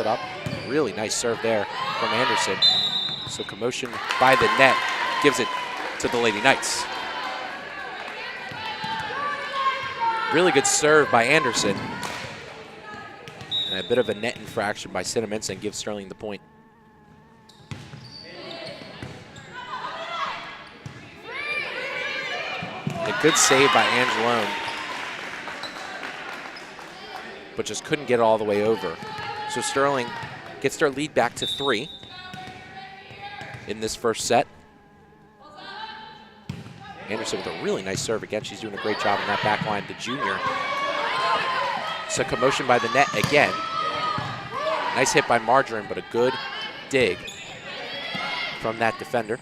up. Really nice serve there from Anderson. So commotion by the net gives it to the Lady Knights. Really good serve by Anderson. And a bit of a net infraction by Cinnaminson gives Sterling the point. A good save by Angelone, but just couldn't get it all the way over. So Sterling gets their lead back to 3 in this first set. Anderson with a really nice serve again. She's doing a great job in that back line, the junior. So commotion by the net again. Nice hit by Margarine, but a good dig from that defender.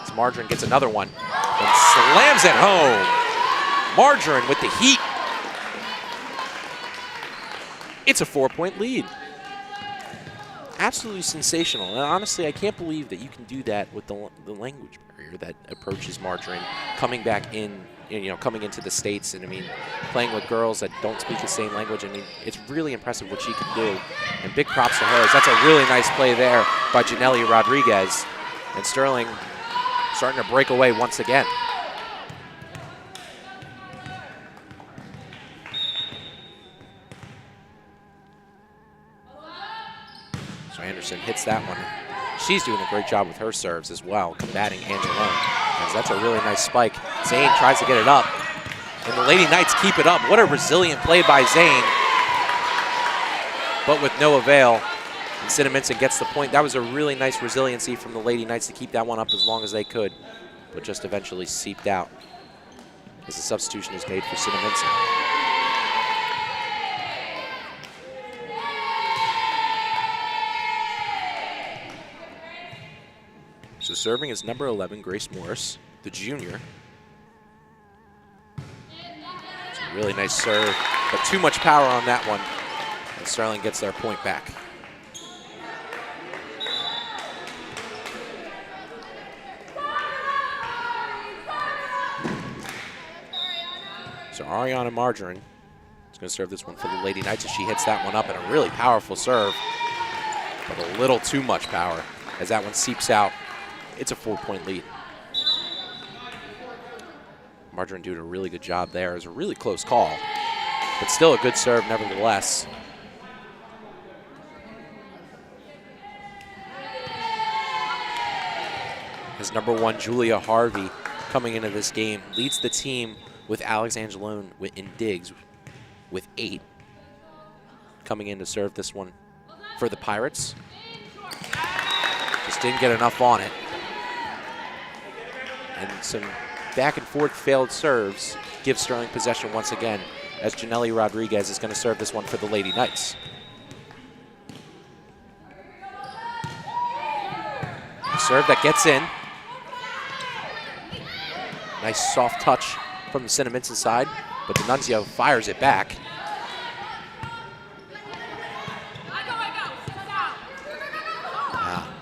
As Margarine gets another one and slams it home. Margarine with the heat. It's a 4-point lead. Absolutely sensational. And honestly, I can't believe that you can do that with the language barrier that approaches Margarine coming back in, coming into the States. And I mean, playing with girls that don't speak the same language. I mean, it's really impressive what she can do. And big props to her. That's a really nice play there by Janelli Rodriguez. And Sterling starting to break away once again. So Anderson hits that one. She's doing a great job with her serves as well, combating Angelone. That's a really nice spike. Zane tries to get it up, and the Lady Knights keep it up. What a resilient play by Zane, but with no avail. And Cinnaminson gets the point. That was a really nice resiliency from the Lady Knights to keep that one up as long as they could, but just eventually seeped out as the substitution is made for Cinnaminson. So serving is number 11, Grace Morris, the junior. It's a really nice serve, but too much power on that one. And Sterling gets their point back. So Ariana Margarine is going to serve this one for the Lady Knights as she hits that one up, and a really powerful serve, but a little too much power as that one seeps out. It's a 4-point lead. Margarine doing a really good job there. It was a really close call, but still a good serve nevertheless. As number 1, Julia Harvey, coming into this game, leads the team with Alex Angelone in digs with 8. Coming in to serve this one for the Pirates. Just didn't get enough on it. And some back and forth failed serves give Sterling possession once again, as Janelli Rodriguez is going to serve this one for the Lady Knights. Serve that gets in. Nice soft touch from the Cinnaminson side, but D'Annunzio fires it back.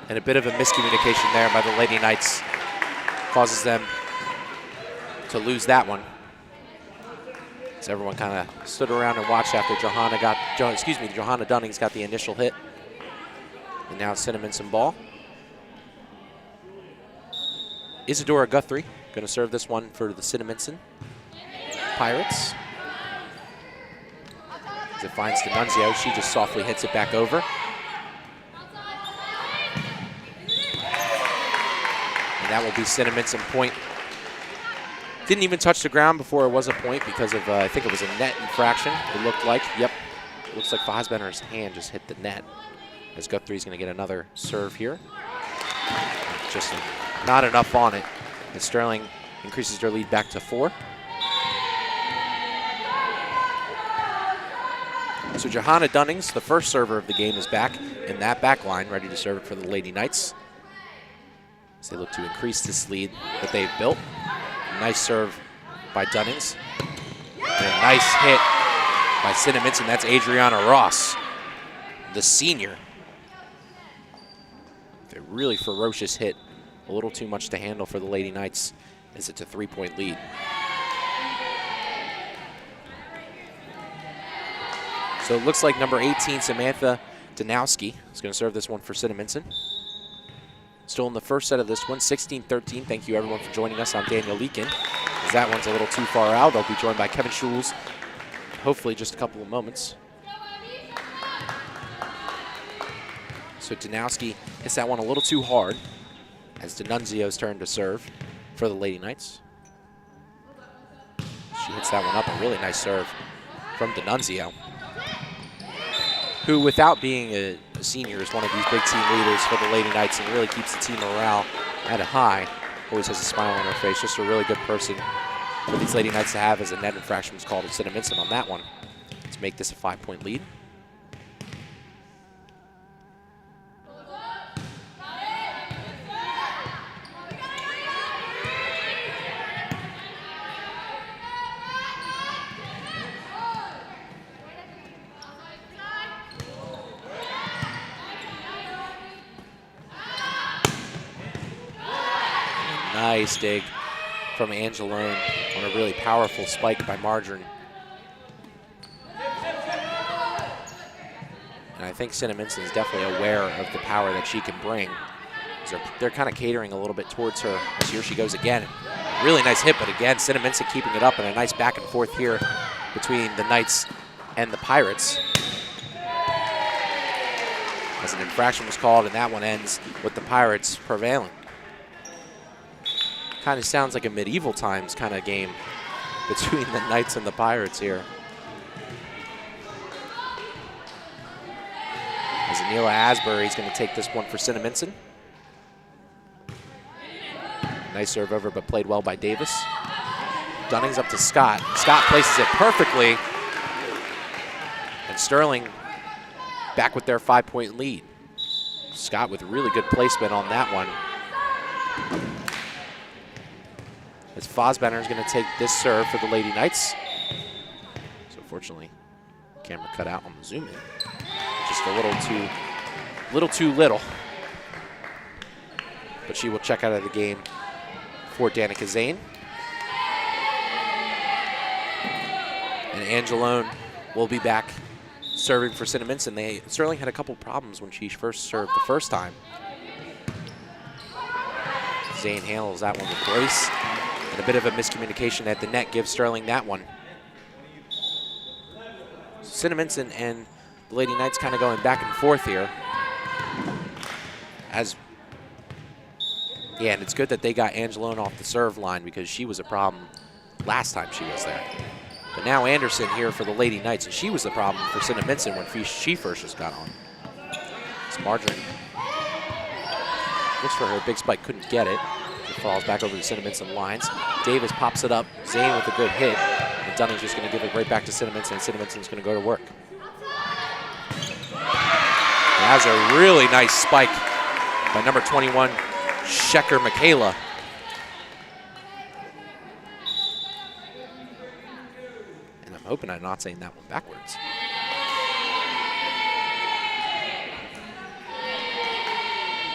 And a bit of a miscommunication there by the Lady Knights causes them to lose that one. So everyone kind of stood around and watched after Johanna Dunnings got the initial hit. And now Cinnaminson ball. Isadora Guthrie going to serve this one for the Cinnaminson Pirates. As it finds D'Annunzio, she just softly hits it back over. And that will be Cinnaminson point. Didn't even touch the ground before it was a point because of, I think it was a net infraction, it looked like. Yep, it looks like Fosbenner's hand just hit the net. As Guthrie's going to get another serve here. Just not enough on it. And Sterling increases their lead back to 4. So Johanna Dunnings, the first server of the game, is back in that back line, ready to serve it for the Lady Knights. As they look to increase this lead that they've built. Nice serve by Dunnings. And a nice hit by Cinnaminson. That's Adriana Ross, the senior. A really ferocious hit. A little too much to handle for the Lady Knights as it's a 3-point lead. So it looks like number 18, Samantha Danowski is going to serve this one for Cinnaminson. Still in the first set of this one, 16-13. Thank you, everyone, for joining us. I'm Daniel Leakin. As that one's a little too far out, they'll be joined by Kevin Schulz, hopefully just a couple of moments. So Danowski hits that one a little too hard as D'Annunzio's turn to serve for the Lady Knights. She hits that one up, a really nice serve from D'Annunzio, who, without being a senior, is one of these big team leaders for the Lady Knights and really keeps the team morale at a high. Always has a smile on her face. Just a really good person for these Lady Knights to have, as a net infraction was called at Cinnaminson on that one to make this a 5-point lead. Nice dig from Angelone on a really powerful spike by Margarine. And I think Cinnaminson is definitely aware of the power that she can bring. So they're kind of catering a little bit towards her as here she goes again. Really nice hit, but again, Cinnaminson keeping it up, and a nice back and forth here between the Knights and the Pirates. As an infraction was called, and that one ends with the Pirates prevailing. Kind of sounds like a medieval times kind of game between the Knights and the Pirates here. As Anila Asbury is going to take this one for Cinnaminson. Nice serve over, but played well by Davis. Dunning's up to Scott. Scott places it perfectly. And Sterling back with their 5-point lead. Scott with really good placement on that one. As Fosbender is going to take this serve for the Lady Knights. So fortunately, camera cut out on the zoom in. Just a little too little. But she will check out of the game for Danica Zane. And Angelone will be back serving for Cinnaminson. Sterling had a couple problems when she first served the first time. Zane handles that one with grace. And a bit of a miscommunication at the net gives Sterling that one. Cinnaminson and the Lady Knights kind of going back and forth here. Yeah, and it's good that they got Angelone off the serve line, because she was a problem last time she was there. But now Anderson here for the Lady Knights, and she was the problem for Cinnaminson when she first just got on. It's Margarine. Looks for her big spike, couldn't get it. It falls back over the Cinnaminson lines. Davis pops it up. Zane with a good hit. And Dunning's just going to give it right back to Cinnaminson, and Cinnaminson is going to go to work. That was a really nice spike by number 21, Shecker Michaela. And I'm hoping I'm not saying that one backwards.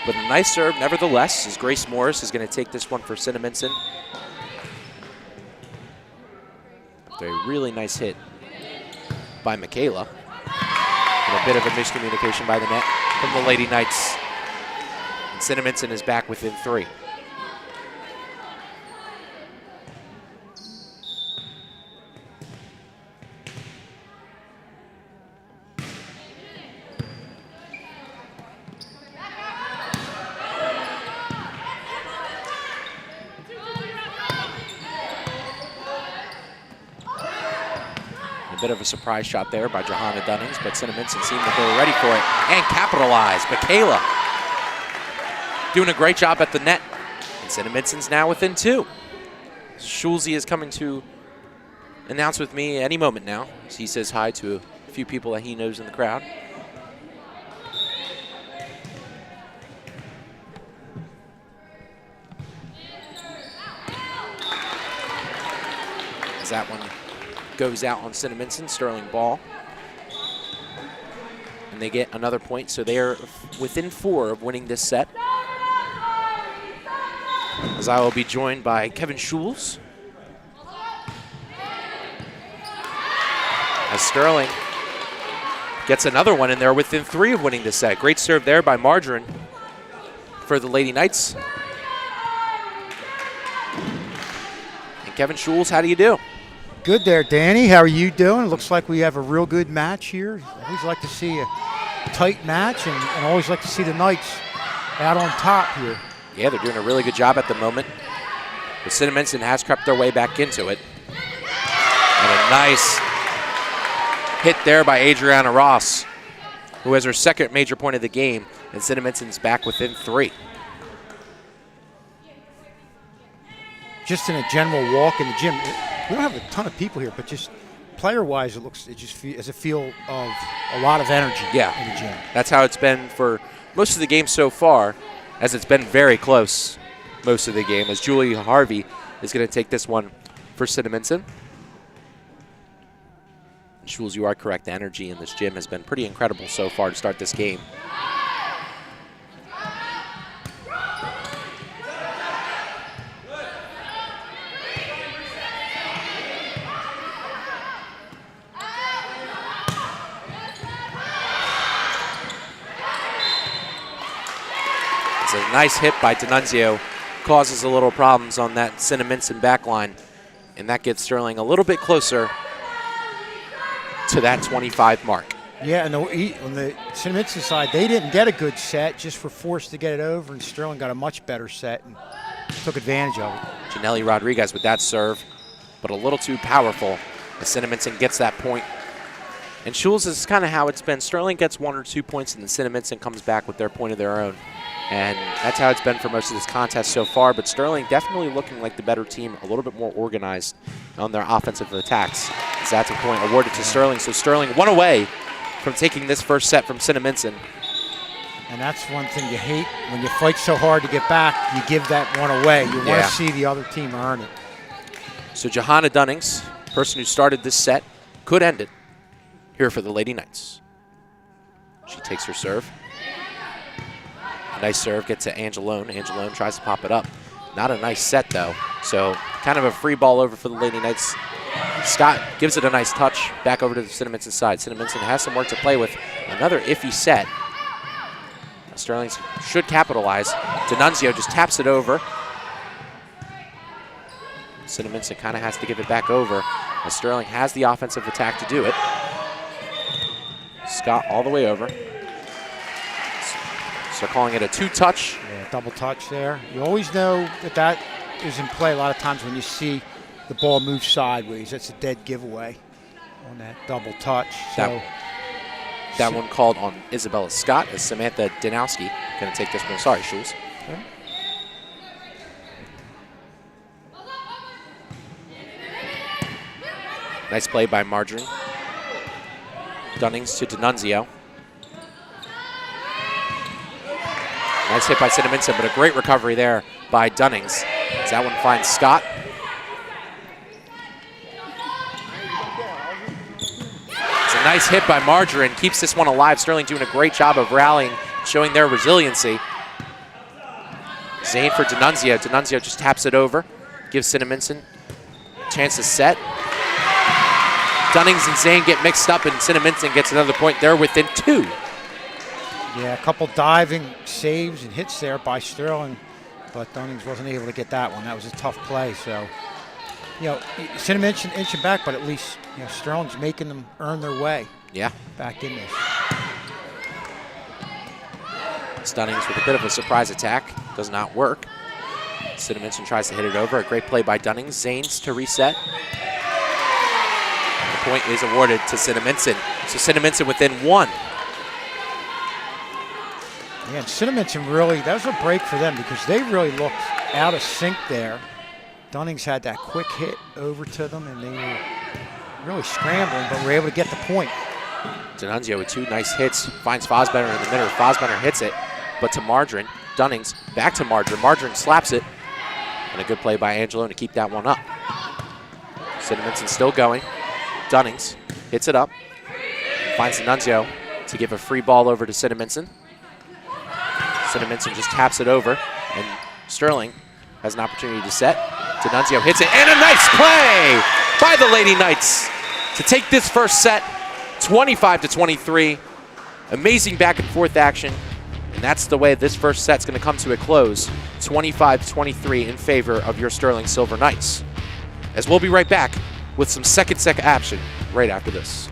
But a nice serve nevertheless, as Grace Morris is going to take this one for Cinnaminson. After a really nice hit by Michaela. And a bit of a miscommunication by the net from the Lady Knights. And Cinnaminson is back within 3. Bit of a surprise shot there by Johanna Dunnings, but Cinnaminson seemed like they were ready for it and capitalized. Michaela doing a great job at the net, and Cinnaminson's now within 2. Schulze is coming to announce with me any moment now, as he says hi to a few people that he knows in the crowd. As that one goes out on Cinnaminson, Sterling ball. And they get another point, so they are within 4 of winning this set. As I will be joined by Kevin Schulz. As Sterling Gets another one in there within 3 of winning the set. Great serve there by Margarine for the Lady Knights. And Kevin Schulz, how do you do? Good there, Danny. How are you doing? Looks like we have a real good match here. I always like to see a tight match, and always like to see the Knights out on top here. Yeah, they're doing a really good job at the moment. But Cinnaminson has crept their way back into it. And a nice hit there by Adriana Ross, who has her second major point of the game, and Cinnaminson's back within 3. Just in a general walk in the gym, we don't have a ton of people here, but just player-wise, it just has a feel of a lot of energy in the gym. That's how it's been for most of the game so far, as it's been very close most of the game, as Julie Harvey is going to take this one for Cinnaminson. Schulz, you are correct. The energy in this gym has been pretty incredible so far to start this game. It's a nice hit by D'Annunzio. Causes a little problems on that Cinnaminson backline, and that gets Sterling a little bit closer to that 25 mark. Yeah, and on the Cinnaminson side, they didn't get a good set, just were forced to get it over, and Sterling got a much better set and took advantage of it. Janelli Rodriguez with that serve, but a little too powerful as Cinnaminson gets that point. And Schulz is kind of how it's been. Sterling gets 1 or 2 points, and then Cinnaminson comes back with their point of their own. And that's how it's been for most of this contest so far. But Sterling definitely looking like the better team, a little bit more organized on their offensive attacks. As that's a point awarded to Sterling. So Sterling 1 away from taking this first set from Cinnaminson. And that's one thing you hate. When you fight so hard to get back, you give that one away. You want to see the other team earn it. So Johanna Dunnings, person who started this set, could end it here for the Lady Knights. She takes her serve. Nice serve, gets to Angelone. Angelone tries to pop it up. Not a nice set, though. So kind of a free ball over for the Lady Knights. Scott gives it a nice touch back over to the Cinnaminson side. Cinnaminson has some work to play with. Another iffy set. Sterling should capitalize. D'Annunzio just taps it over. Cinnaminson kind of has to give it back over, as Sterling has the offensive attack to do it. Scott all the way over. So calling it a 2-touch. Yeah, double touch there. You always know that is in play a lot of times when you see the ball move sideways. That's a dead giveaway on that double touch. So that one called on Isabella Scott, as Samantha Danowski going to take this one. Sorry, Schulz. Okay. Nice play by Margarine. Dunnings to D'Annunzio. Nice hit by Cinnaminson, but a great recovery there by Dunnings. As that one finds Scott. It's a nice hit by Margarine. Keeps this one alive. Sterling doing a great job of rallying, showing their resiliency. Zane for D'Annunzio. D'Annunzio just taps it over. Gives Cinnaminson a chance to set. Dunnings and Zane get mixed up, and Cinnaminson gets another point. They're within 2. Yeah, a couple diving saves and hits there by Sterling, but Dunnings wasn't able to get that one. That was a tough play. So, you know, Cinnaminson inching back, but at least, you know, Sterling's making them earn their way. Yeah. Back in this. Dunnings with a bit of a surprise attack. Does not work. Cinnaminson tries to hit it over. A great play by Dunnings. Zanes to reset. The point is awarded to Cinnaminson. So Cinnaminson within 1. Yeah, and Cinnaminson really, that was a break for them because they really looked out of sync there. Dunnings had that quick hit over to them, and they were really scrambling, but were able to get the point. D'Annunzio with 2 nice hits, finds Fosbender in the middle. Fosbender hits it, but to Margarine. Dunnings back to Margarine. Margarine slaps it, and a good play by Angelo to keep that one up. Cinnaminson still going. Dunnings hits it up, finds D'Annunzio to give a free ball over to Cinnaminson. Cinnaminson just taps it over, and Sterling has an opportunity to set. D'Annunzio hits it, and a nice play by the Lady Knights to take this first set 25-23. Amazing back and forth action. And that's the way this first set's going to come to a close. 25-23 in favor of your Sterling Silver Knights. As we'll be right back with some second set action right after this.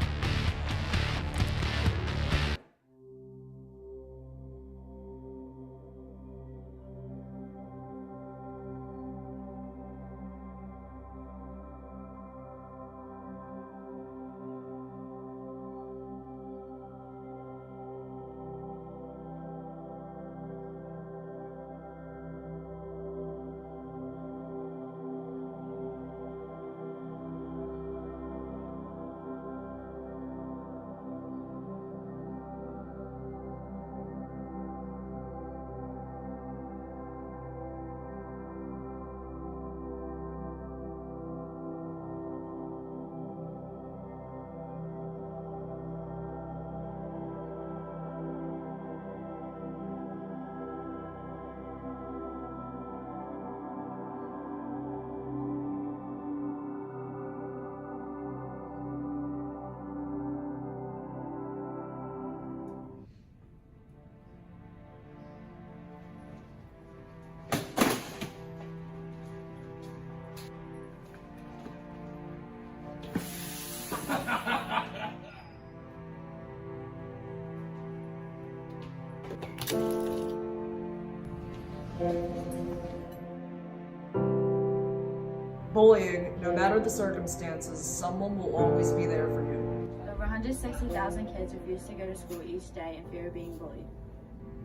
Bullying, no matter the circumstances, someone will always be there for you. Over 160,000 kids refuse to go to school each day in fear of being bullied.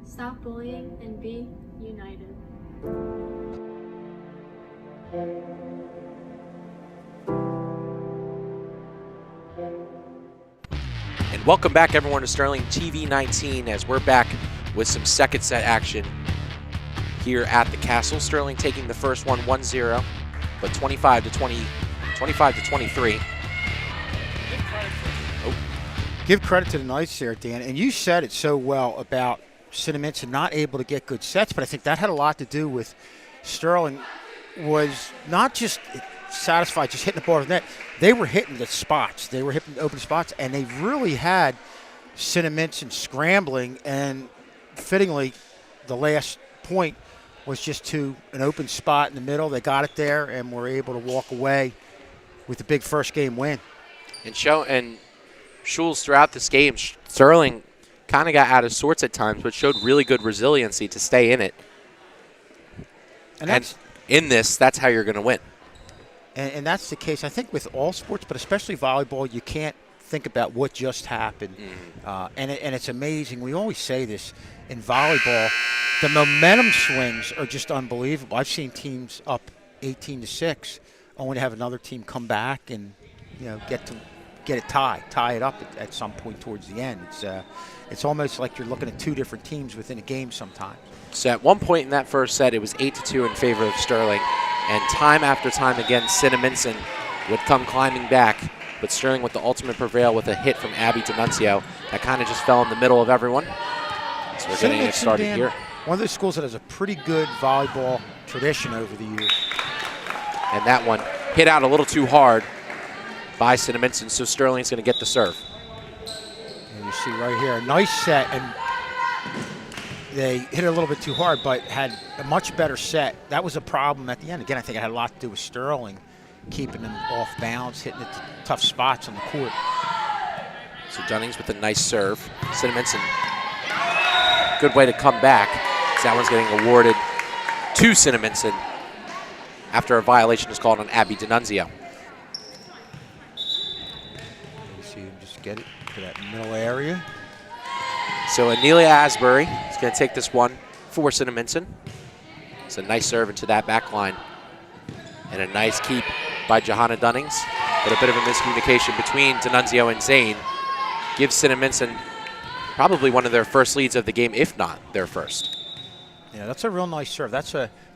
Stop bullying and be united. And welcome back, everyone, to Sterling TV 19 as we're back with some second set action here at the Castle. Sterling taking the first one 1-0, but 25-23. Give credit to the Knights there, Dan. And you said it so well about Cinnaminson not able to get good sets, but I think that had a lot to do with Sterling was not just satisfied just hitting the ball to the net. They were hitting the spots. They were hitting the open spots, and they really had Cinnaminson scrambling, and fittingly, the last point was just to an open spot in the middle. They got it there and were able to walk away with the big first game win. And Schulz throughout this game, Sterling kind of got out of sorts at times, but showed really good resiliency to stay in it. And in this, that's how you're going to win. And that's the case, I think, with all sports, but especially volleyball. You can't think about what just happened. And it's amazing. We always say this in volleyball. The momentum swings are just unbelievable. I've seen teams up 18-6, only to have another team come back and get it tie it up at some point towards the end. It's almost like you're looking at two different teams within a game sometimes. So at one point in that first set, it was 8-2 in favor of Sterling. And time after time again, Cinnaminson would come climbing back. But Sterling with the ultimate prevail with a hit from Abby D'Annunzio. That kind of just fell in the middle of everyone. So we're getting it started, Dan, here. One of those schools that has a pretty good volleyball tradition over the years. And that one hit out a little too hard by Cinnaminson, so Sterling's going to get the serve. And you see right here, a nice set, and they hit it a little bit too hard, but had a much better set. That was a problem at the end. Again, I think it had a lot to do with Sterling keeping them off bounds, hitting it to tough spots on the court. So Dunnings with a nice serve. Cinnaminson, good way to come back. So that one's getting awarded to Cinnaminson after a violation is called on Abby D'Annunzio. You see him just get it to that middle area. So Anelia Asbury is going to take this one for Cinnaminson. It's a nice serve into that back line. And a nice keep by Johanna Dunnings. But a bit of a miscommunication between D'Annunzio and Zane gives Cinnaminson probably one of their first leads of the game, if not their first. Yeah, that's a real nice serve. That's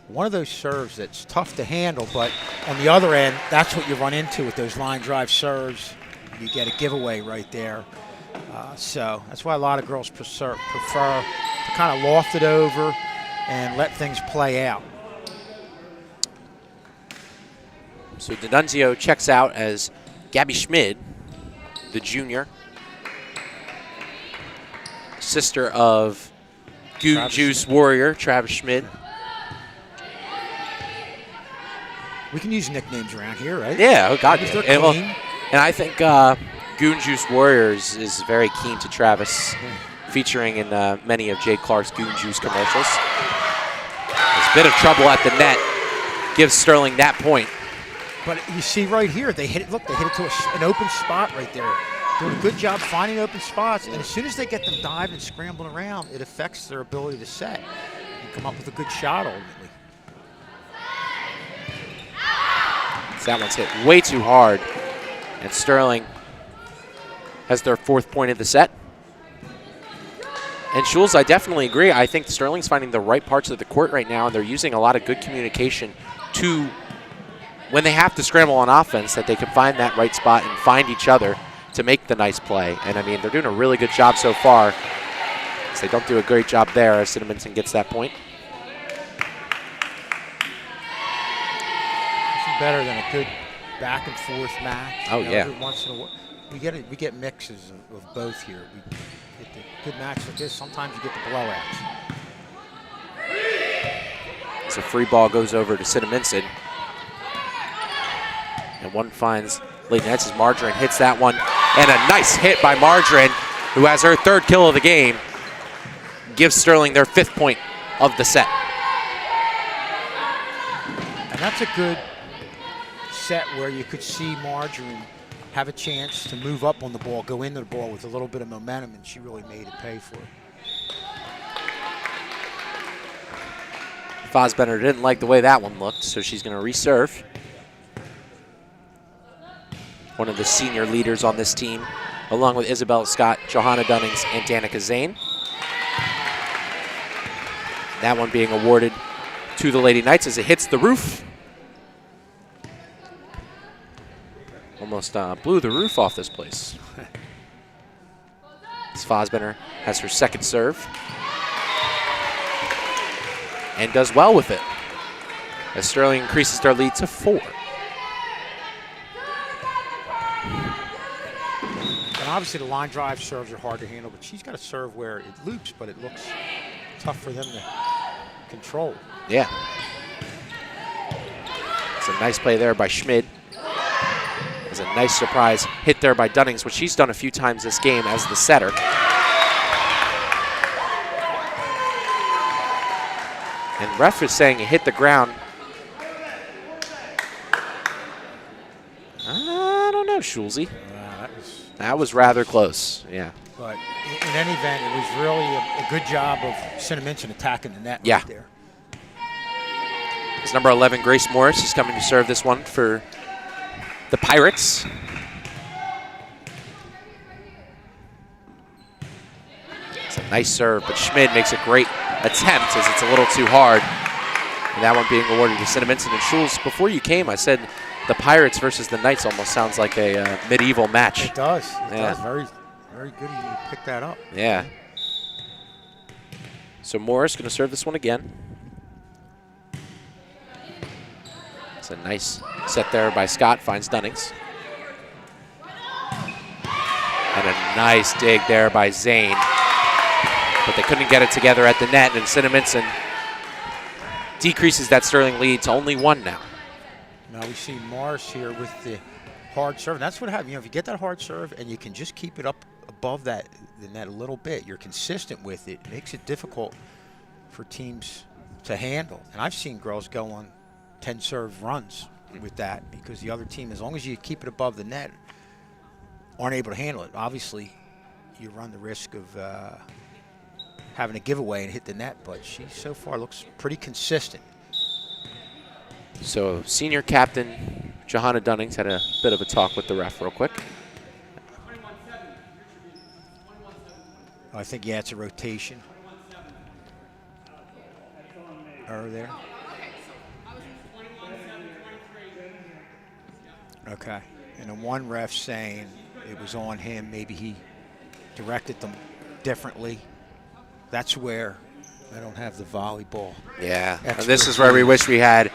one of those serves that's tough to handle, but on the other end, that's what you run into with those line drive serves. You get a giveaway right there. So that's why a lot of girls prefer to kind of loft it over and let things play out. So D'Annunzio checks out as Gabby Schmid, the junior, sister of Goon Travis Juice Warrior, Travis Schmid. We can use nicknames around here, right? Yeah, oh God, If yeah. they're clean. And I think Goon Juice Warriors is very keen to Travis, featuring in many of Jay Clark's Goon Juice commercials. There's a bit of trouble at the net. Gives Sterling that point. But you see right here, they hit it. Look, they hit it to an open spot right there. Doing a good job finding open spots. And as soon as they get them diving and scrambling around, it affects their ability to set and come up with a good shot ultimately. That one's hit way too hard. And Sterling has their 4th point of the set. And Schulz, I definitely agree. I think Sterling's finding the right parts of the court right now, and they're using a lot of good communication to, when they have to scramble on offense, that they can find that right spot and find each other to make the nice play. And, I mean, they're doing a really good job so far. So they don't do a great job there as Cinnaminson gets that point. Better than a good back and forth match. Oh, yeah. Every once in a while, we get mixes of both here. We get the good matches like this. Sometimes you get the blowouts. So free ball goes over to Cinnaminson. And one finds late nets as Margarine hits that one. And a nice hit by Margarine, who has her 3rd kill of the game. Gives Sterling their 5th point of the set. And that's a good set where you could see Margarine have a chance to move up on the ball, go into the ball with a little bit of momentum, and she really made it pay for it. Fosbender didn't like the way that one looked, so she's going to reserve. One of the senior leaders on this team, along with Isabel Scott, Johanna Dunnings, and Danica Zane. That one being awarded to the Lady Knights as it hits the roof. Almost blew the roof off this place. As Fosbender has her 2nd serve. And does well with it. As Sterling increases their lead to 4. And obviously the line drive serves are hard to handle, but she's got a serve where it loops, but it looks tough for them to control. Yeah. It's a nice play there by Schmid. It's a nice surprise hit there by Dunnings, which she's done a few times this game as the setter. And ref is saying it hit the ground. I don't know, Schulze. That was rather close, yeah. But in any event, it was really a good job of Cinnaminson attacking the net right there. It's number 11, Grace Morris, is coming to serve this one for the Pirates. It's a nice serve, but Schmid makes a great attempt as it's a little too hard. And that one being awarded to Cinnaminson and Schulz. Before you came, I said the Pirates versus the Knights almost sounds like a medieval match. It does. It does. Very, very good of you to pick that up. Yeah. So Morris going to serve this one again. It's a nice set there by Scott, finds Dunnings. And a nice dig there by Zane. But they couldn't get it together at the net, and Cinnaminson decreases that Sterling lead to only 1 now. Now we see Morris here with the hard serve. And that's what happens. You know, if you get that hard serve and you can just keep it up above the net a little bit, you're consistent with it, it makes it difficult for teams to handle. And I've seen girls go on 10 serve runs with that because the other team, as long as you keep it above the net, aren't able to handle it. Obviously, you run the risk of having a giveaway and hit the net, but she so far looks pretty consistent. So senior captain Johanna Dunnings had a bit of a talk with the ref real quick. I think, yeah, it's a rotation. Over there. Okay. And then one ref saying it was on him. Maybe he directed them differently. That's where I don't have the volleyball. Yeah, and this is where we wish we had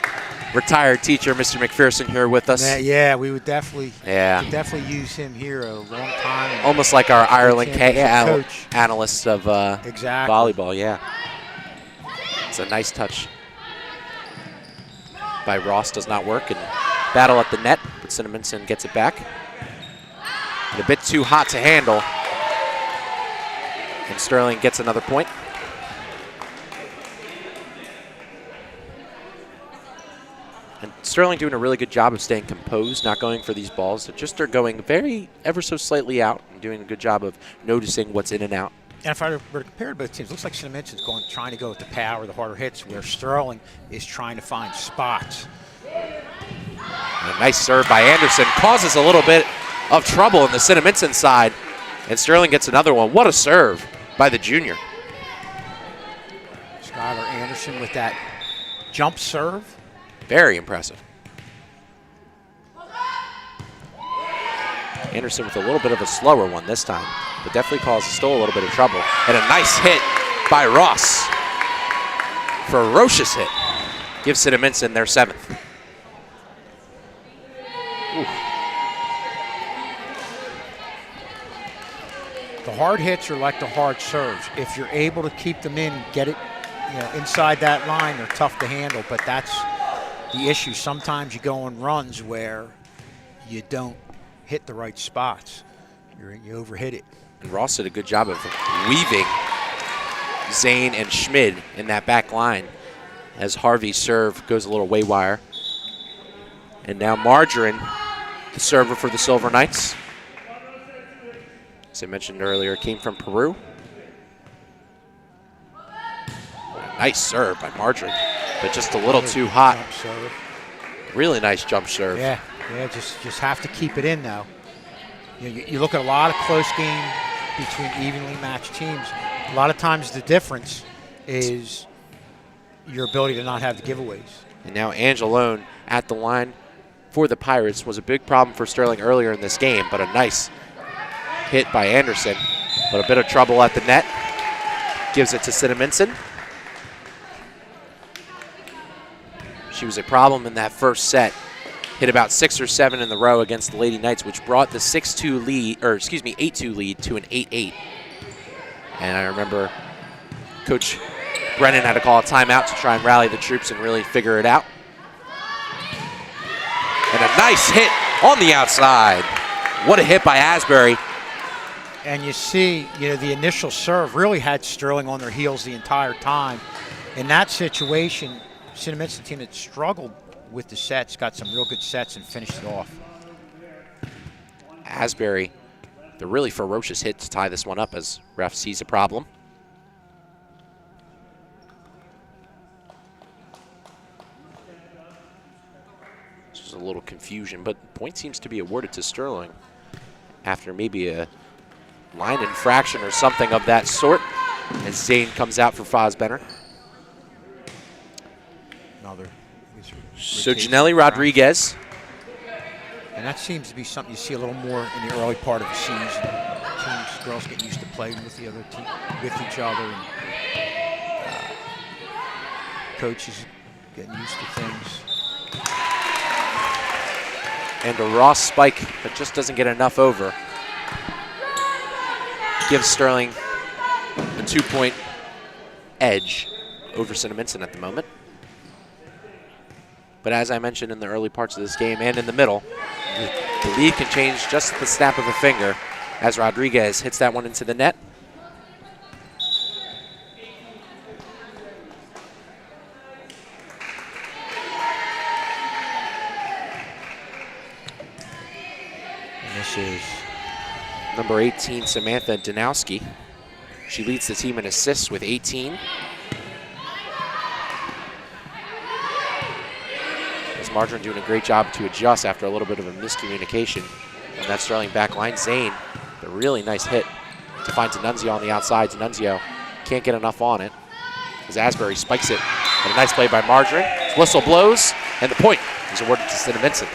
retired teacher, Mr. McPherson, here with us. Yeah, we would definitely, Yeah. use him here a long time. Almost like our Ireland coach. analyst of Exactly. volleyball, yeah. It's a nice touch by Ross, does not work, and battle at the net, but Cinnaminson gets it back. And a bit too hot to handle, and Sterling gets another point. And Sterling doing a really good job of staying composed, not going for these balls that just are going ever so slightly out, and doing a good job of noticing what's in and out. And if I were to compare both teams, it looks like Cinnaminson is trying to go with the power, the harder hits, where Sterling is trying to find spots. And a nice serve by Anderson causes a little bit of trouble in the Cinnaminson side, and Sterling gets another one. What a serve by the junior. Skylar Anderson with that jump serve. Very impressive. Anderson with a little bit of a slower one this time, but definitely causes still a little bit of trouble. And a nice hit by Ross. Ferocious hit. Gives Cinnaminson their 7th. Ooh. The hard hits are like the hard serves. If you're able to keep them in, get it inside that line, they're tough to handle, but that's the issue. Sometimes you go on runs where you don't hit the right spots. You overhit it. And Ross did a good job of weaving Zane and Schmid in that back line as Harvey's serve goes a little waywire. And now Margarine, the server for the Silver Knights. As I mentioned earlier, came from Peru. Nice serve by Margarine, but just a little too hot. Really nice jump serve. Yeah, just have to keep it in though. You look at a lot of close game between evenly matched teams. A lot of times the difference is your ability to not have the giveaways. And now Angelone at the line for the Pirates was a big problem for Sterling earlier in this game, but a nice hit by Anderson. But a bit of trouble at the net. Gives it to Cinnaminson. She was a problem in that first set. Hit about 6 or 7 in the row against the Lady Knights, which brought the 6-2 lead, or excuse me, 8-2 lead to an 8-8. And I remember Coach Brennan had to call a timeout to try and rally the troops and really figure it out. And a nice hit on the outside. What a hit by Asbury. And you see, the initial serve really had Sterling on their heels the entire time. In that situation, Cinnaminson team that struggled with the sets, got some real good sets and finished it off. Asbury, the really ferocious hit to tie this one up as ref sees a problem. There's a little confusion, but point seems to be awarded to Sterling after maybe a line infraction or something of that sort as Zane comes out for Fosbenner. So Janelle Rodriguez. And that seems to be something you see a little more in the early part of the season. Girls get used to playing with the other team, with each other, and coaches getting used to things. And a Ross spike that just doesn't get enough over. Gives Sterling a 2-point edge over Cinnaminson at the moment. But as I mentioned in the early parts of this game and in the middle, the lead can change just at the snap of a finger as Rodriguez hits that one into the net. And this is number 18, Samantha Danowski. She leads the team in assists with 18. Margarine doing a great job to adjust after a little bit of a miscommunication on that Sterling back line. Zane, a really nice hit to find D'Annunzio on the outside. D'Annunzio can't get enough on it as Asbury spikes it. And a nice play by Margarine. Whistle blows, and the point is awarded to Cinnaminson.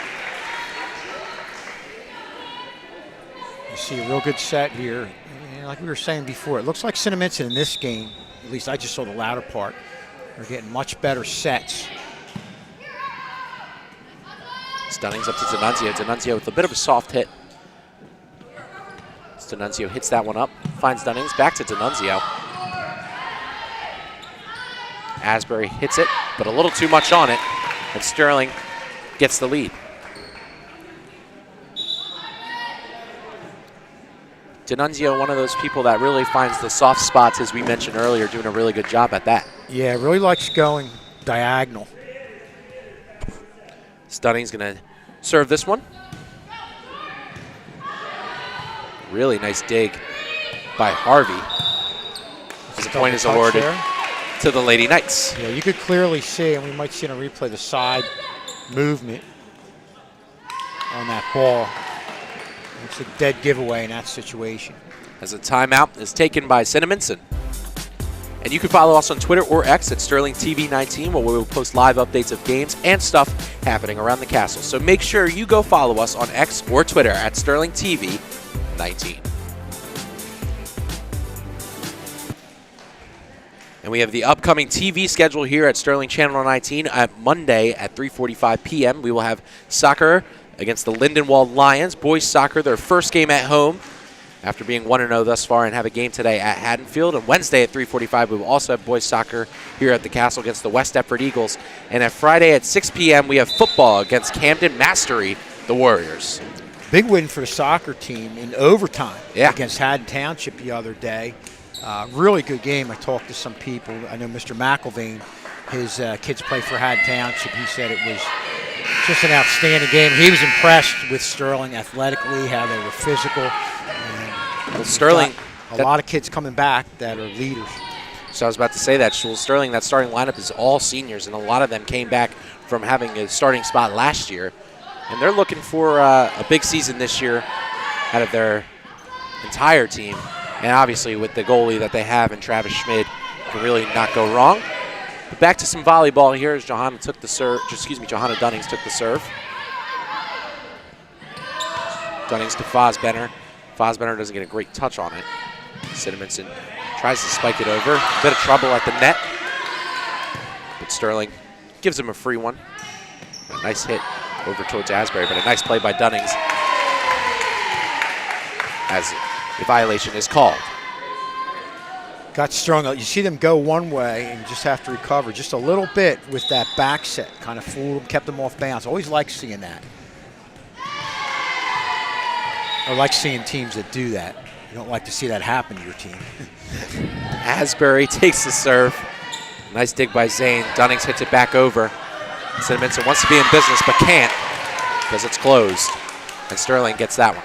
You see a real good set here. And like we were saying before, it looks like Cinnaminson in this game, at least I just saw the latter part, are getting much better sets. Dunnings up to D'Annunzio. D'Annunzio with a bit of a soft hit. D'Annunzio hits that one up, finds Dunnings, back to D'Annunzio. Asbury hits it, but a little too much on it, and Sterling gets the lead. D'Annunzio, one of those people that really finds the soft spots, as we mentioned earlier, doing a really good job at that. Yeah, really likes going diagonal. Dunnings going to serve this one. Really nice dig by Harvey. As a point is awarded to the Lady Knights. Yeah, you could clearly see, and we might see in a replay, the side movement on that ball. It's a dead giveaway in that situation. As a timeout is taken by Cinnaminson. And you can follow us on Twitter or X at SterlingTV19, where we will post live updates of games and stuff happening around the castle. So make sure you go follow us on X or Twitter at SterlingTV19. And we have the upcoming TV schedule here at Sterling Channel 19. At Monday at 3:45 p.m. we will have soccer against the Lindenwold Lions. Boys soccer, their first game at home after being 1-0 thus far, and have a game today at Haddonfield. And Wednesday at 3:45 we will also have boys soccer here at the Castle against the West Deptford Eagles. And at Friday at 6 p.m. we have football against Camden Mastery, the Warriors. Big win for the soccer team in overtime against Haddon Township the other day. Really good game. I talked to some people. I know Mr. McElvain, his kids play for Haddon Township. He said it was just an outstanding game. He was impressed with Sterling athletically, how they were physical. And well, Sterling, a lot of kids coming back that are leaders. So I was about to say that, Sterling, that starting lineup is all seniors, and a lot of them came back from having a starting spot last year. And they're looking for a big season this year out of their entire team. And obviously with the goalie that they have in Travis Schmid, can really not go wrong. But back to some volleyball here as Johanna Dunnings took the serve. Dunnings to Fosbenner. Fosbenner doesn't get a great touch on it. Cinnaminson tries to spike it over. A bit of trouble at the net. But Sterling gives him a free one. A nice hit over towards Asbury, but a nice play by Dunnings as the violation is called. Got strung out. You see them go one way and just have to recover just a little bit with that back set. Kind of fooled them, kept them off balance. Always like seeing that. I like seeing teams that do that. You don't like to see that happen to your team. Asbury takes the serve. Nice dig by Zane. Dunnings hits it back over. Cinnaminson wants to be in business but can't because it's closed. And Sterling gets that one.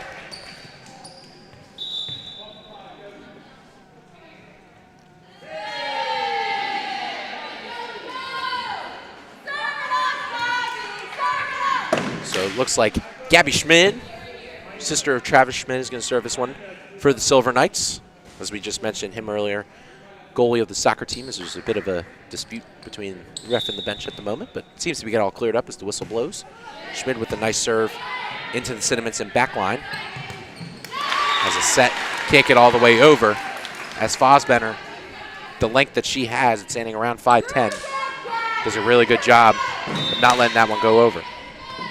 So it looks like Gabby Schmid, sister of Travis Schmid, is going to serve this one for the Silver Knights. As we just mentioned him earlier, goalie of the soccer team. There's a bit of a dispute between the ref and the bench at the moment, but it seems to be getting all cleared up as the whistle blows. Schmid with a nice serve into the Cinnaminson back line. As a set, can't get all the way over. As Fosbenner, the length that she has, it's standing around 5'10", does a really good job of not letting that one go over.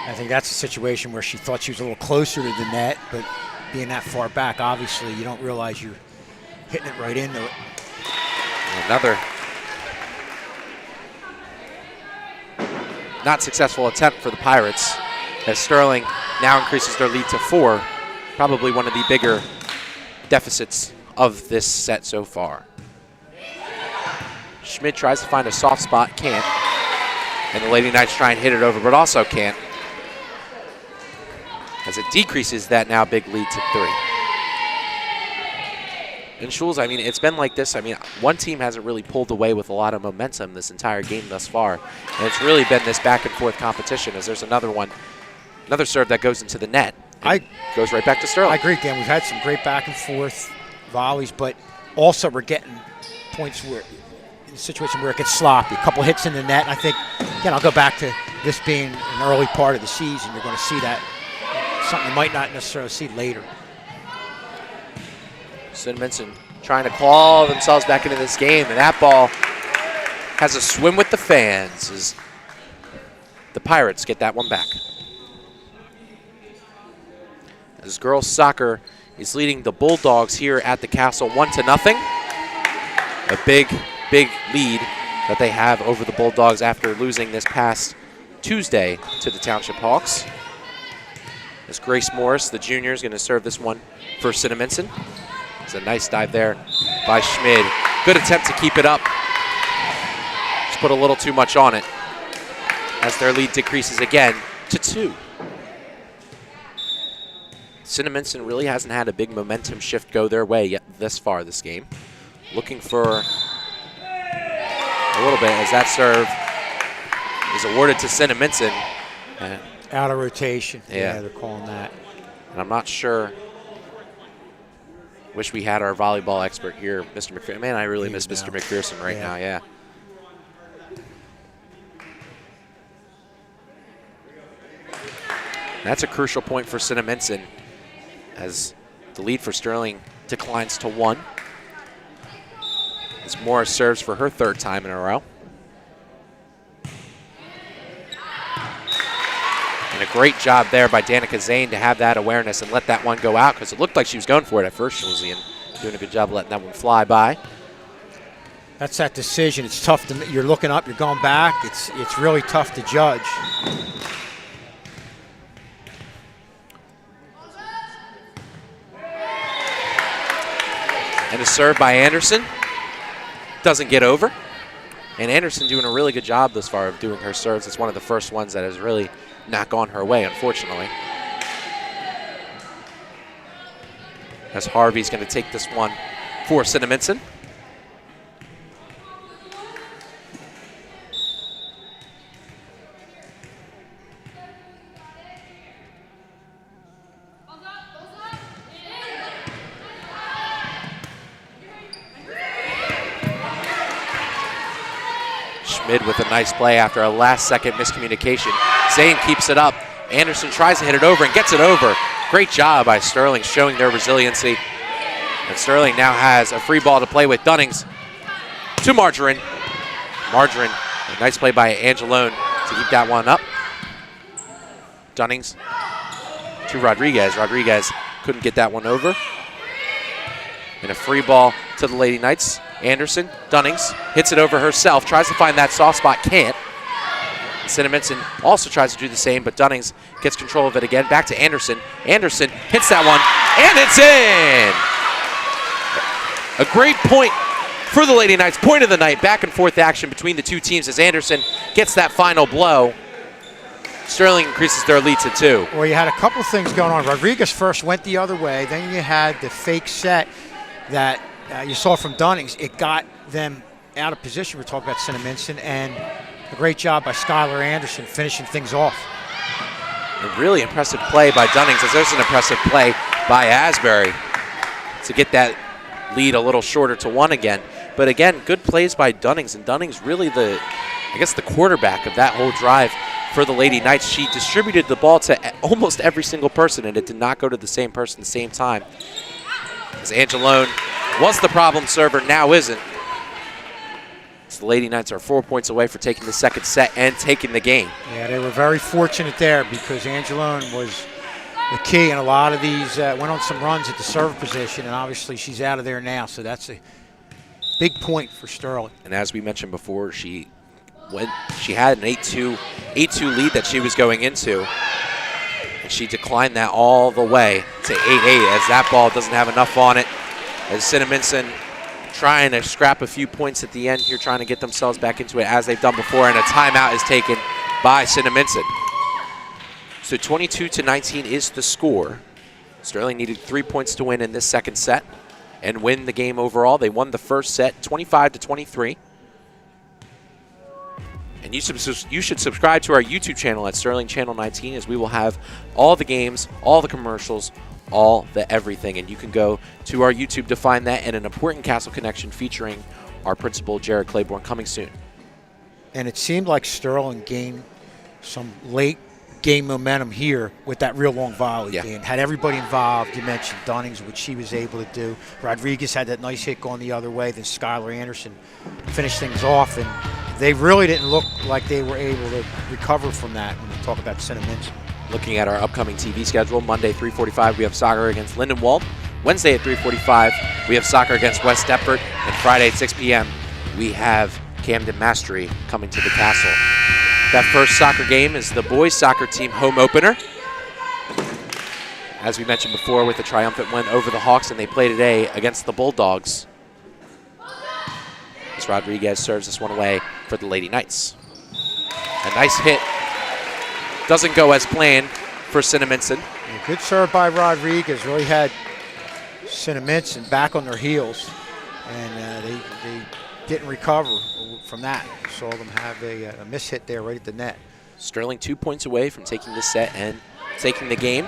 I think that's a situation where she thought she was a little closer to the net, but being that far back, obviously you don't realize you're hitting it right into it. Another not successful attempt for the Pirates as Sterling now increases their lead to 4. Probably one of the bigger deficits of this set so far. Schmid tries to find a soft spot, can't. And the Lady Knights try and hit it over, but also can't. As it decreases that now big lead to 3. And Schulz, I mean, it's been like this. I mean, one team hasn't really pulled away with a lot of momentum this entire game thus far. And it's really been this back and forth competition as there's another one, another serve that goes into the net. Goes right back to Sterling. I agree, Dan. We've had some great back and forth volleys, but also we're getting points where, in a situation where it gets sloppy. A couple hits in the net. I think, again, I'll go back to this being an early part of the season. You're going to see that. Something you might not necessarily see later. Cinnaminson trying to claw themselves back into this game, and that ball has a swim with the fans as the Pirates get that one back. as girls soccer is leading the Bulldogs here at the Castle 1-0. A big, big lead that they have over the Bulldogs after losing this past Tuesday to the Township Hawks. As Grace Morris, the junior, is going to serve this one for Cinnaminson. It's a nice dive there by Schmid. Good attempt to keep it up. Just put a little too much on it as their lead decreases again to 2. Cinnaminson really hasn't had a big momentum shift go their way yet this far this game. Looking for a little bit as that serve is awarded to Cinnaminson. Out of rotation. Yeah, they're calling that. And I'm not sure. Wish we had our volleyball expert here, Mr. McPherson. Man, I really miss Mr. McPherson right now, yeah. That's a crucial point for Cinnaminson as the lead for Sterling declines to 1. As Morris serves for her 3rd time in a row. And a great job there by Danica Zane to have that awareness and let that one go out, because it looked like she was going for it at first, Shulzian. Doing a good job of letting that one fly by. That's that decision. It's tough to, you're looking up, you're going back. It's really tough to judge. And a serve by Anderson. Doesn't get over. And Anderson doing a really good job thus far of doing her serves. It's one of the first ones that has really not gone her way, unfortunately. As Harvey's going to take this one for Cinnaminson. Schmid with a nice play after a last-second miscommunication. Zane keeps it up. Anderson tries to hit it over and gets it over. Great job by Sterling showing their resiliency. And Sterling now has a free ball to play with. Dunnings to Margarine. Margarine, a nice play by Angelone to keep that one up. Dunnings to Rodriguez. Rodriguez couldn't get that one over. And a free ball to the Lady Knights. Anderson, Dunnings, hits it over herself, tries to find that soft spot, can't. Cinnaminson also tries to do the same, but Dunnings gets control of it again. Back to Anderson. Anderson hits that one, and it's in! A great point for the Lady Knights. Point of the night, back and forth action between the two teams as Anderson gets that final blow. Sterling increases their lead to 2. Well, you had a couple things going on. Rodriguez first went the other way. Then you had the fake set that you saw from Dunnings. It got them out of position. We're talking about Cinnaminson, and a great job by Skylar Anderson finishing things off. A really impressive play by Dunnings, as there's an impressive play by Asbury to get that lead a little shorter to 1 again. But again, good plays by Dunnings, and Dunnings really the quarterback of that whole drive for the Lady Knights. She distributed the ball to almost every single person, and it did not go to the same person at the same time. As Angelone was the problem server, now isn't. So the Lady Knights are 4 points away for taking the second set and taking the game. Yeah, they were very fortunate there because Angelone was the key, and a lot of these went on some runs at the serve position, and obviously she's out of there now, so that's a big point for Sterling. And as we mentioned before, she had an 8-2 lead that she was going into, and she declined that all the way to 8-8 as that ball doesn't have enough on it. As Cinnaminson trying to scrap a few points at the end here, trying to get themselves back into it as they've done before, and a timeout is taken by Cinnaminson. So 22-19 is the score. Sterling needed 3 points to win in this second set and win the game overall. They won the first set 25-23. And you should subscribe to our YouTube channel at Sterling Channel 19, as we will have all the games, all the commercials, all the everything. And you can go to our YouTube to find that, and an important Castle connection featuring our principal, Jared Claiborne, coming soon. And it seemed like Sterling gained some late game momentum here with that real long volley game. Had everybody involved. You mentioned Dunnings, which she was able to do. Rodriguez had that nice hit going the other way. Then Skylar Anderson finished things off, and they really didn't look like they were able to recover from that when you talk about Cinnaminson. Looking at our upcoming TV schedule, Monday 3:45 we have soccer against Lindenwold. Wednesday at 3:45 we have soccer against West Deptford. And Friday at 6 p.m. we have Camden Mastery coming to the Castle. That first soccer game is the boys soccer team home opener. As we mentioned before, with the triumphant win over the Hawks, and they play today against the Bulldogs. As Rodriguez serves this one away for the Lady Knights. A nice hit. Doesn't go as planned for Cinnaminson. Good serve by Rodriguez. Really had Cinnaminson back on their heels, and they didn't recover from that. Saw them have a miss hit there right at the net. Sterling 2 points away from taking this set and taking the game.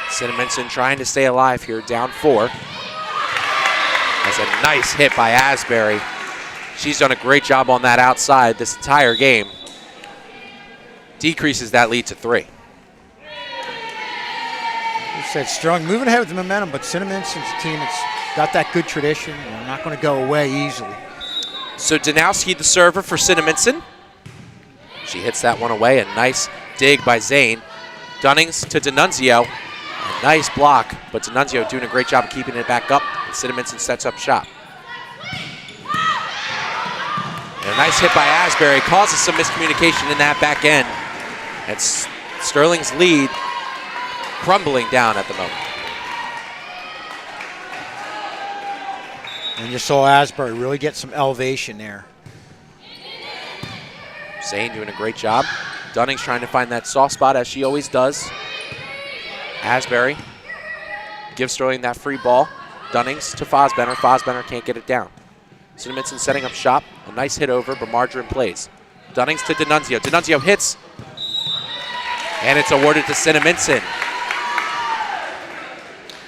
Cinnaminson trying to stay alive here, down 4. That's a nice hit by Asbury. She's done a great job on that outside this entire game. Decreases that lead to 3. You said Sterling moving ahead with the momentum, but Cinnaminson's a team that's got that good tradition. They're not going to go away easily. So Danowski, the server for Cinnaminson. She hits that one away. A nice dig by Zane. Dunnings to D'Annunzio. A nice block, but D'Annunzio doing a great job of keeping it back up. And Cinnaminson sets up shop. And a nice hit by Asbury causes some miscommunication in that back end. And Sterling's lead crumbling down at the moment. And you saw Asbury really get some elevation there. Zane doing a great job. Dunning's trying to find that soft spot, as she always does. Asbury gives Sterling that free ball. Dunnings to Fosbender. Fosbender can't get it down. Cinnaminson setting up shop. A nice hit over, but Margarine plays. Dunnings to D'Annunzio. D'Annunzio hits. And it's awarded to Cinnaminson.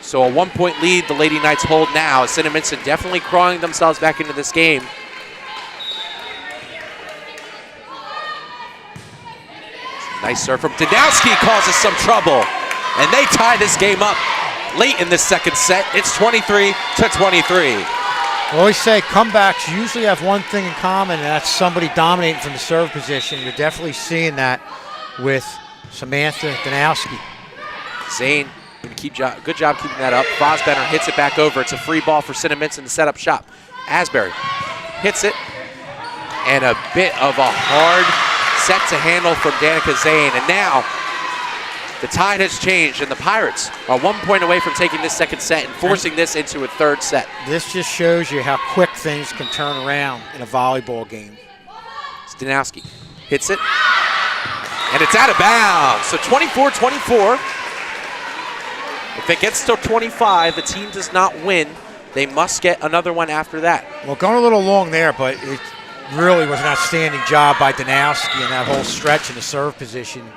So a 1-point lead the Lady Knights hold now. Cinnaminson definitely crawling themselves back into this game. Nice serve from Danowski causes some trouble. And they tie this game up late in this second set. It's 23-23. I always say comebacks usually have one thing in common, and that's somebody dominating from the serve position. You're definitely seeing that with Samantha Danowski. Zane, good job keeping that up. Fosbender hits it back over. It's a free ball for Cinnaminson to set up shop. Asbury hits it. And a bit of a hard set to handle from Danica Zane. And now the tide has changed, and the Pirates are 1 point away from taking this second set and forcing this into a third set. This just shows you how quick things can turn around in a volleyball game. Danowski hits it, and it's out of bounds. So 24-24. If it gets to 25, the team does not win. They must get another one after that. Well, going a little long there, but it really was an outstanding job by Danowski in that whole stretch in the serve position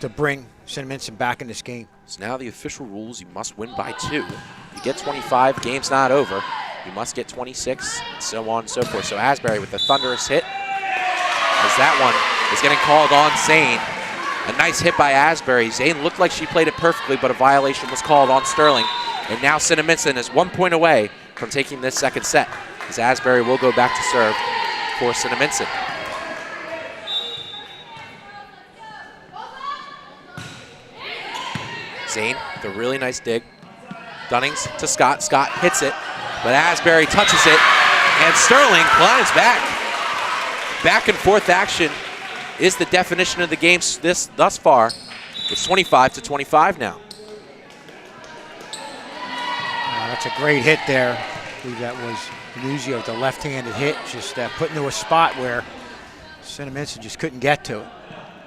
to bring Cinnaminson back in this game. So now the official rules, you must win by 2. You get 25, game's not over. You must get 26, and so on and so forth. So Asbury with the thunderous hit, as that one is getting called on Zane. A nice hit by Asbury. Zane looked like she played it perfectly, but a violation was called on Sterling. And now Cinnaminson is 1 point away from taking this second set, as Asbury will go back to serve for Cinnaminson. Zane, the really nice dig. Dunnings to Scott. Scott hits it, but Asbury touches it, and Sterling climbs back. Back and forth action is the definition of the game thus far. It's 25-25 now. That's a great hit there. I believe that was D'Annunzio with the left-handed hit, just put into a spot where Cinnaminson just couldn't get to it.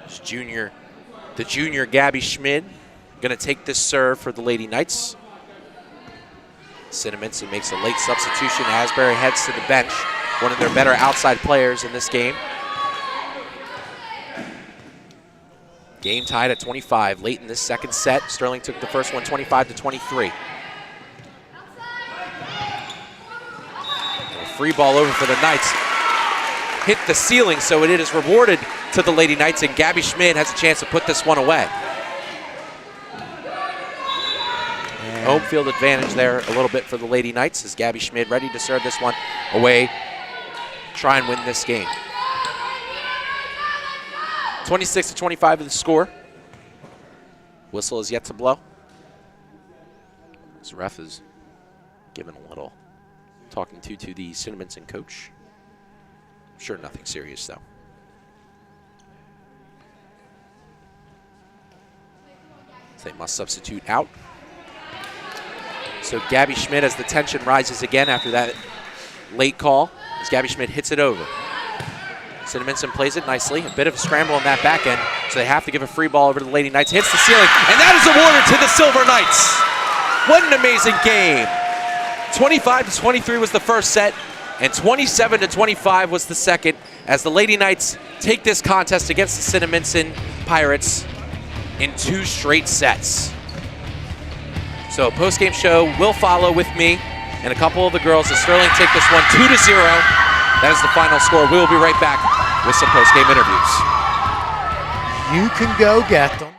It's the junior Gabby Schmid going to take this serve for the Lady Knights. Cinnaminson makes a late substitution. Asbury heads to the bench, one of their better outside players in this game. Game tied at 25 late in this second set. Sterling took the first one 25-23. A free ball over for the Knights. Hit the ceiling, so it is rewarded to the Lady Knights, and Gabby Schmid has a chance to put this one away. Home field advantage there a little bit for the Lady Knights, as Gabby Schmid ready to serve this one away, try and win this game. 26-25 is the score. Whistle is yet to blow. This ref is giving a little talking to the Cinnaminson coach. I'm sure nothing serious, though. So they must substitute out. So Gabby Schmidt, as the tension rises again after that late call, as Gabby Schmidt hits it over. Cinnaminson plays it nicely. A bit of a scramble on that back end, so they have to give a free ball over to the Lady Knights. Hits the ceiling, and that is awarded to the Silver Knights. What an amazing game. 25-23 was the first set, and 27-25 was the second, as the Lady Knights take this contest against the Cinnaminson Pirates in 2 straight sets. So a post-game show will follow with me and a couple of the girls as Sterling take this one 2-0. That is the final score. We will be right back with some post-game interviews. You can go get them.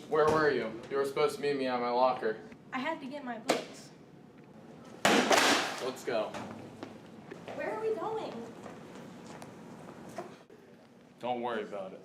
Where were you? You were supposed to meet me at my locker. I had to get my books. Let's go. Where are we going? Don't worry about it.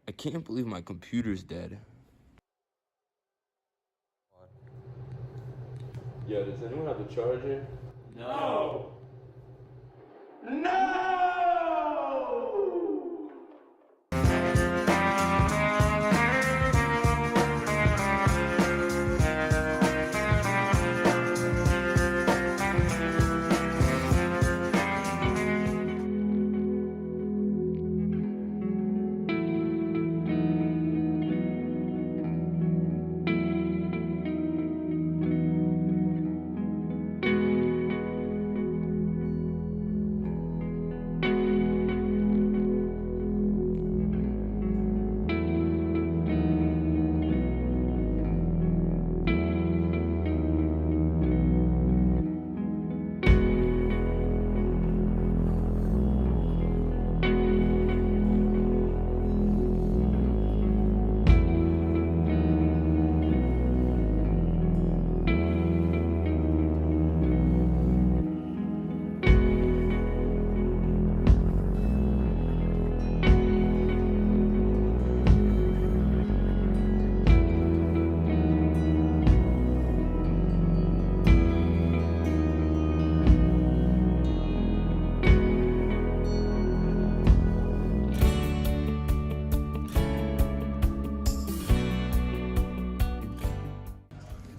I can't believe my computer's dead. Yo, does anyone have a charger? No! No!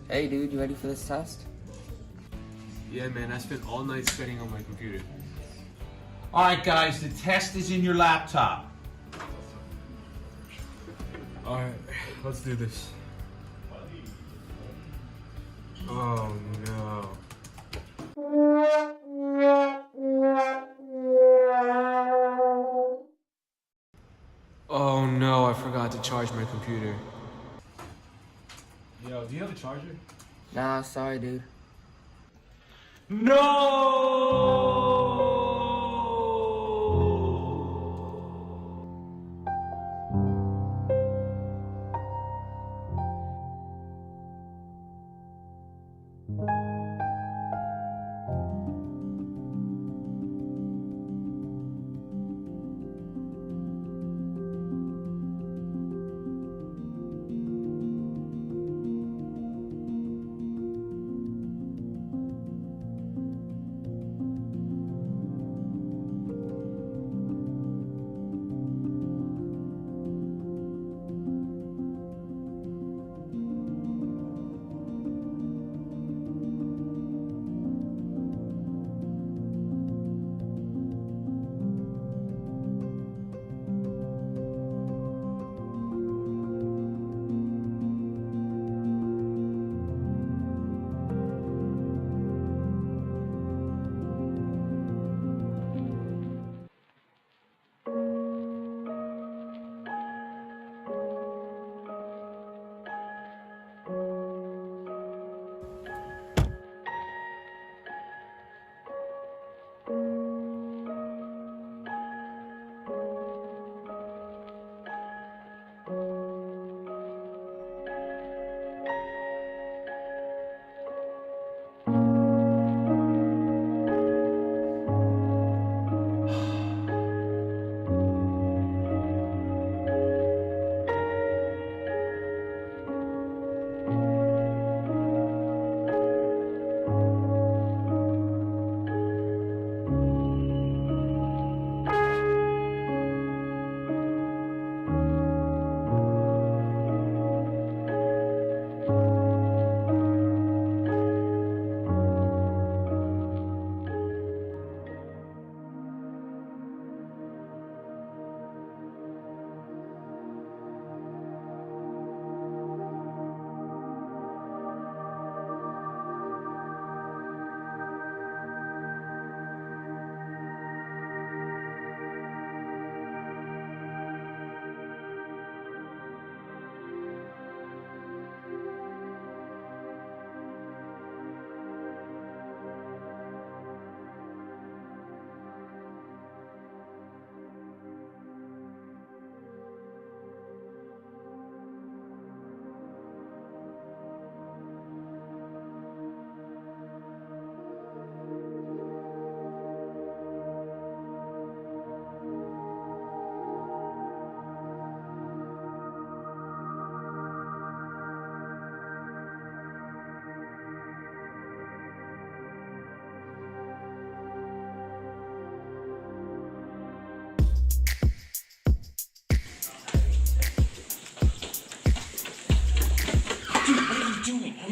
Hey dude, you ready for this test? Yeah man, I spent all night studying on my computer. Alright guys, the test is in your laptop. Alright, let's do this. Oh no. Oh no, I forgot to charge my computer. Yo, do you have a charger? Nah, sorry dude.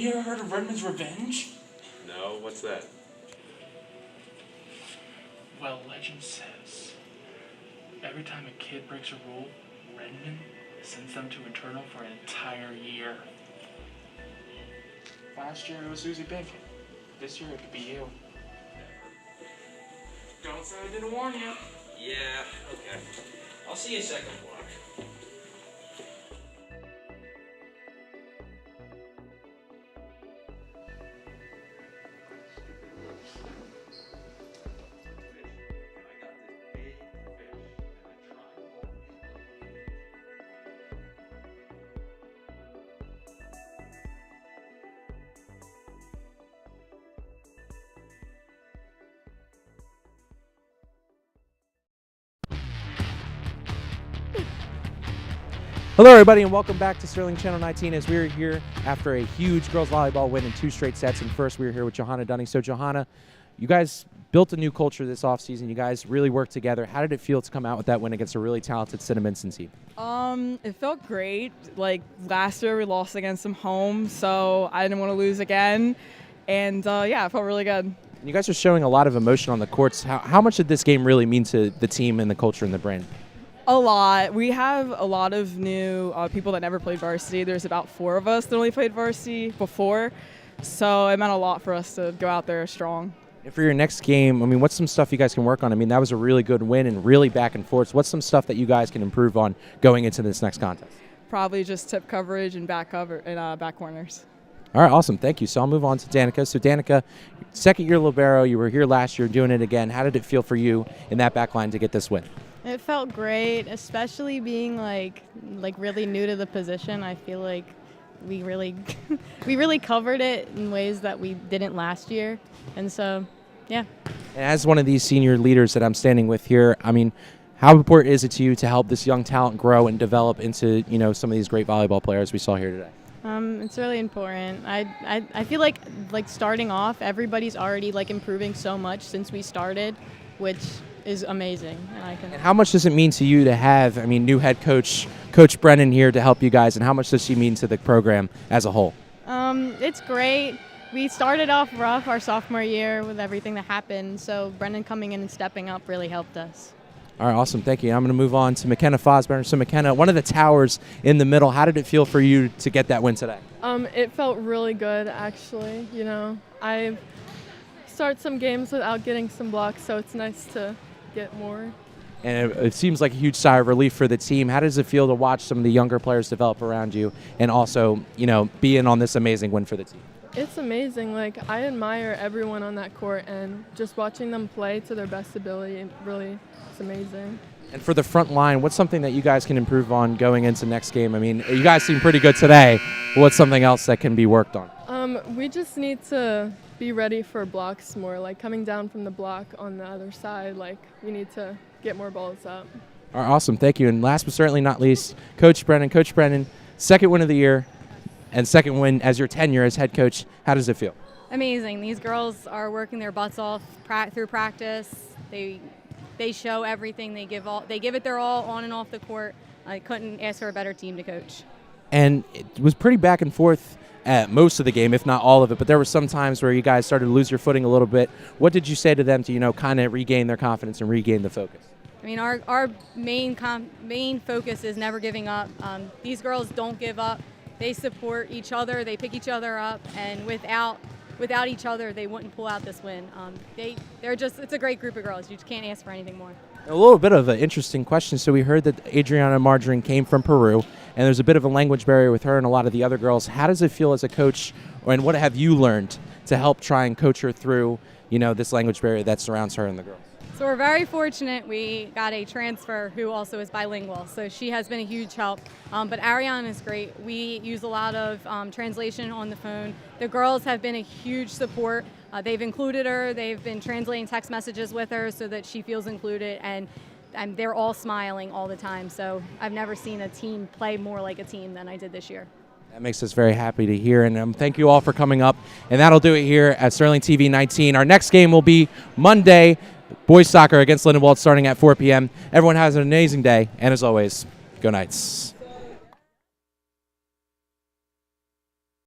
you ever heard of Redmond's Revenge? No, what's that? Well, legend says every time a kid breaks a rule, Redmond sends them to internal for an entire year. Last year it was Susie Big. This year it could be you. Don't say I didn't warn you. Yeah, okay. I'll see you second block. Hello, everybody, and welcome back to Sterling Channel 19 as we're here after a huge girls volleyball win in 2 straight sets. And first, we're here with Johanna Dunning. So, Johanna, you guys built a new culture this offseason. You guys really worked together. How did it feel to come out with that win against a really talented Cinnaminson team? It felt great. Like, last year we lost against them home, so I didn't want to lose again. And, yeah, it felt really good. You guys are showing a lot of emotion on the courts. How much did this game really mean to the team and the culture and the brand? A lot. We have a lot of new people that never played varsity. There's about 4 of us that only played varsity before, so it meant a lot for us to go out there strong. And for your next game, I mean, what's some stuff you guys can work on? I mean, that was a really good win and really back and forth. What's some stuff that you guys can improve on going into this next contest? Probably just tip coverage and back corners. All right, awesome. Thank you. So I'll move on to Danica. So Danica, second-year libero, you were here last year doing it again. How did it feel for you in that back line to get this win? It felt great, especially being like really new to the position. I feel like we really we really covered it in ways that we didn't last year. And so, yeah. And as one of these senior leaders that I'm standing with here, I mean, how important is it to you to help this young talent grow and develop into, you know, some of these great volleyball players we saw here today? It's really important. I feel like starting off, everybody's already like improving so much since we started, which is amazing. And how much does it mean to you to have, I mean, new head coach, Coach Brennan here to help you guys, and how much does she mean to the program as a whole? It's great. We started off rough our sophomore year with everything that happened, so Brennan coming in and stepping up really helped us. All right, awesome. Thank you. I'm going to move on to McKenna Fosburner. So, McKenna, one of the towers in the middle, how did it feel for you to get that win today? It felt really good, actually. You know, I start some games without getting some blocks, so it's nice to get more. And it seems like a huge sigh of relief for the team. How does it feel to watch some of the younger players develop around you and also, you know, be in on this amazing win for the team? It's amazing. Like, I admire everyone on that court, and just watching them play to their best ability, really, it's amazing. And for the front line, what's something that you guys can improve on going into next game? I mean, you guys seem pretty good today. What's something else that can be worked on? We just need to be ready for blocks more, like coming down from the block on the other side. Like, we need to get more balls up. All right, awesome. Thank you. And last but certainly not least, Coach Brennan. Coach Brennan, second win of the year and second win as your tenure as head coach. How does it feel? Amazing. These girls are working their butts off through practice. They show everything. They give it their all on and off the court. I couldn't ask for a better team to coach. And it was pretty back and forth at most of the game, if not all of it, but there were some times where you guys started to lose your footing a little bit. What did you say to them to, you know, kind of regain their confidence and regain the focus? I mean, our main focus is never giving up. These girls don't give up. They support each other. They pick each other up, and without each other, they wouldn't pull out this win. It's a great group of girls. You just can't ask for anything more. A little bit of an interesting question. So we heard that Adriana Margarine came from Peru, and there's a bit of a language barrier with her and a lot of the other girls. How does it feel as a coach, and what have you learned to help try and coach her through, you know, this language barrier that surrounds her and the girls? So we're very fortunate we got a transfer who also is bilingual, so she has been a huge help. But Ariane is great. We use a lot of translation on the phone. The girls have been a huge support. They've included her. They've been translating text messages with her so that she feels included, and they're all smiling all the time. So I've never seen a team play more like a team than I did this year. That makes us very happy to hear, and thank you all for coming up. And that'll do it here at Sterling TV 19. Our next game will be Monday, boys soccer against Lindenwold starting at 4 p.m. Everyone has an amazing day, and as always, go Knights.